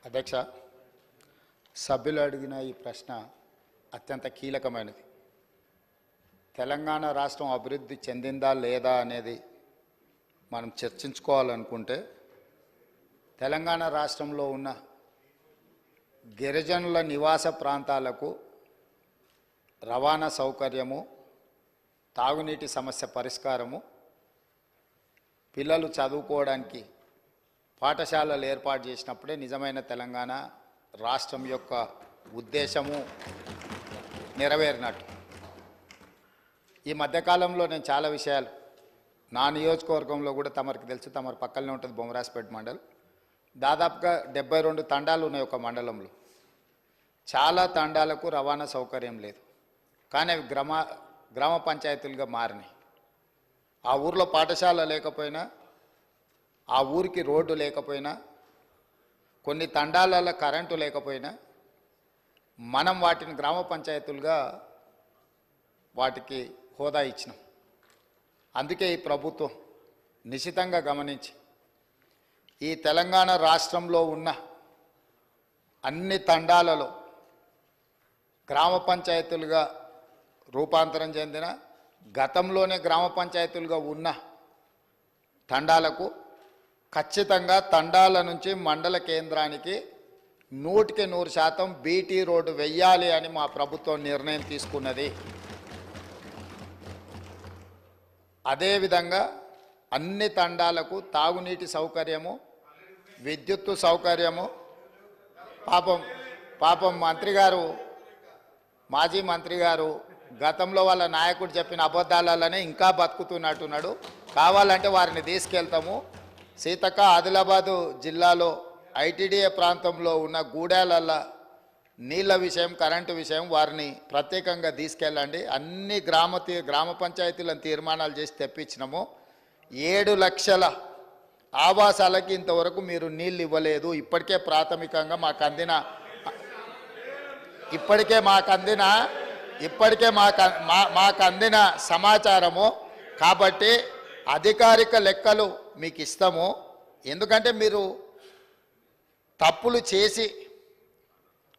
అధ్యక్ష, సభ్యులు అడిగిన ఈ ప్రశ్న అత్యంత కీలకమైనది. తెలంగాణ రాష్ట్రం అభివృద్ధి చెందిందా లేదా అనేది మనం చర్చించుకోవాలనుకుంటే తెలంగాణ రాష్ట్రంలో ఉన్న గిరిజనుల నివాస ప్రాంతాలకు రవాణా సౌకర్యము, తాగునీటి సమస్య పరిష్కారము, పిల్లలు చదువుకోవడానికి పాఠశాలలు ఏర్పాటు చేసినప్పుడే నిజమైన తెలంగాణ రాష్ట్రం యొక్క ఉద్దేశము నెరవేరినట్టు. ఈ మధ్యకాలంలో నేను చాలా విషయాలు నా నియోజకవర్గంలో కూడా తమరికి తెలుసు, తమరి పక్కనే ఉంటుంది బొమ్మరాజపేట మండలం. దాదాపుగా 72 తండాలు ఉన్నాయి ఒక మండలంలో. చాలా తండాలకు రవాణా సౌకర్యం లేదు, కానీ అవి గ్రామ పంచాయతీలుగా మారినాయి. ఆ ఊర్లో పాఠశాల లేకపోయినా, ఆ ఊరికి రోడ్డు లేకపోయినా, కొన్ని తండాలలో కరెంటు లేకపోయినా మనం వాటిని గ్రామ పంచాయతీలుగా వాటికి హోదా ఇచ్చినాం. అందుకే ఈ ప్రభుత్వం నిశితంగా గమనించి ఈ తెలంగాణ రాష్ట్రంలో ఉన్న అన్ని తండాలలో గ్రామ పంచాయతీలుగా రూపాంతరం చెందిన, గతంలోనే గ్రామ పంచాయతీలుగా ఉన్న తండాలకు ఖచ్చితంగా తండాల నుంచి మండల కేంద్రానికి 100% బీటీ రోడ్డు వెయ్యాలి అని మా ప్రభుత్వం నిర్ణయం తీసుకున్నది. అదేవిధంగా అన్ని తండాలకు తాగునీటి సౌకర్యము, విద్యుత్తు సౌకర్యము. పాపం మంత్రి గారు, మాజీ మంత్రి గారు గతంలో వాళ్ళ నాయకుడు చెప్పిన అబద్ధాలనే ఇంకా బతుకుతున్నట్టున్నాడు. కావాలంటే వారిని తీసుకెళ్తాము. సీతక్క, ఆదిలాబాదు జిల్లాలో ఐటీడీఏ ప్రాంతంలో ఉన్న గూడాలల్ల నీళ్ళ విషయం, కరెంటు విషయం వారిని ప్రత్యేకంగా తీసుకెళ్ళండి. అన్ని గ్రామ పంచాయతీలను తీర్మానాలు చేసి తెప్పించినాము. 7 లక్షల ఆవాసాలకి ఇంతవరకు మీరు నీళ్ళు ఇవ్వలేదు. ఇప్పటికే ప్రాథమికంగా మాకు అందిన సమాచారము. కాబట్టి అధికారిక లెక్కలు మీకు ఇస్తాము. ఎందుకంటే మీరు తప్పులు చేసి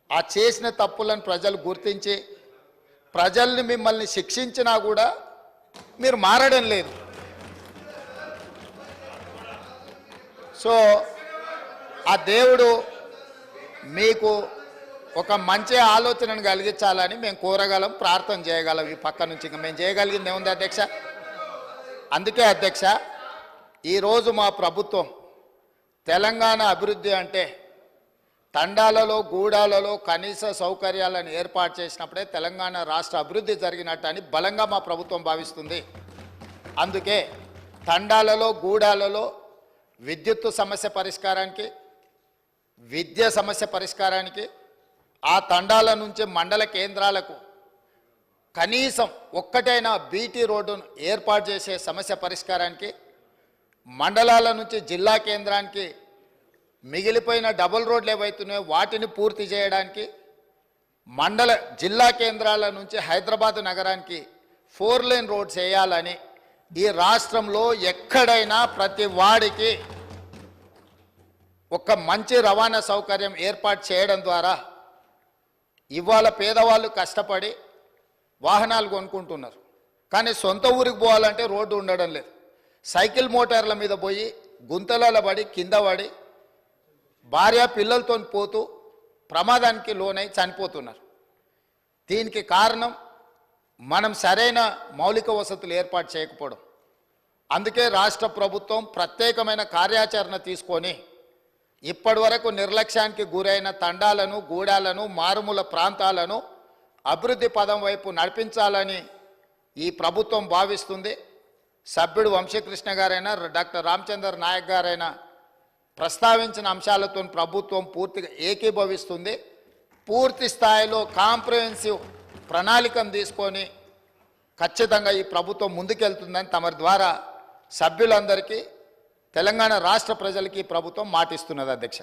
ఆ చేసిన తప్పులను ప్రజలు గుర్తించి ప్రజల్ని మిమ్మల్ని శిక్షించినా కూడా మీరు మారడం లేదు. సో ఆ దేవుడు మీకు ఒక మంచి ఆలోచనను కలిగించాలని మేము కోరగలం, ప్రార్థన చేయగలం. ఈ పక్క నుంచి ఇంకా మేము చేయగలిగింది ఏముంది అధ్యక్ష? అందుకే అధ్యక్ష, ఈరోజు మా ప్రభుత్వం తెలంగాణ అభివృద్ధి అంటే తండాలలో, గూడాలలో కనీస సౌకర్యాలను ఏర్పాటు చేసినప్పుడే తెలంగాణ రాష్ట్ర అభివృద్ధి జరిగినట్టు అని బలంగా మా ప్రభుత్వం భావిస్తుంది. అందుకే తండాలలో, గూడాలలో విద్యుత్తు సమస్య పరిష్కారానికి, విద్య సమస్య పరిష్కారానికి, ఆ తండాల నుంచి మండల కేంద్రాలకు కనీసం ఒక్కటైనా బీటీ రోడ్డును ఏర్పాటు చేసే సమస్య పరిష్కారానికి, మండలాల నుంచి జిల్లా కేంద్రానికి మిగిలిపోయిన డబుల్ రోడ్లు ఏవైతున్నాయో వాటిని పూర్తి చేయడానికి, జిల్లా కేంద్రాల నుంచి హైదరాబాద్ నగరానికి 4 లేన్ రోడ్స్ వేయాలని ఈ రాష్ట్రంలో ఎక్కడైనా ప్రతి వాడికి ఒక మంచి రవాణా సౌకర్యం ఏర్పాటు చేయడం ద్వారా ఇవాళ పేదవాళ్ళు కష్టపడి వాహనాలు కొనుక్కుంటున్నారు, కానీ సొంత ఊరికి పోవాలంటే రోడ్డు ఉండడం లేదు. సైకిల్ మోటార్ల మీద పోయి గుంతలలో పడి కింద పడి భార్య పిల్లలతో పోతూ ప్రమాదానికి లోనై చనిపోతున్నారు. దీనికి కారణం మనం సరైన మౌలిక వసతులు ఏర్పాటు చేయకపోవడం. అందుకే రాష్ట్ర ప్రభుత్వం ప్రత్యేకమైన కార్యాచరణ తీసుకొని ఇప్పటివరకు నిర్లక్ష్యానికి గురైన తండాలను, గూడాలను, మారుమూల ప్రాంతాలను అభివృద్ధి పదం వైపు నడిపించాలని ఈ ప్రభుత్వం భావిస్తుంది. సభ్యుడు వంశీకృష్ణ గారైనా, డాక్టర్ రామచంద్ర నాయక్ గారైనా ప్రస్తావించిన అంశాలతో ప్రభుత్వం పూర్తిగా ఏకీభవిస్తుంది. పూర్తి స్థాయిలో కాంప్రహెన్సివ్ ప్రణాళికను తీసుకొని ఖచ్చితంగా ఈ ప్రభుత్వం ముందుకెళ్తుందని తమరి ద్వారా సభ్యులందరికీ, తెలంగాణ రాష్ట్ర ప్రజలకి ప్రభుత్వం మాటిస్తున్నది అధ్యక్ష.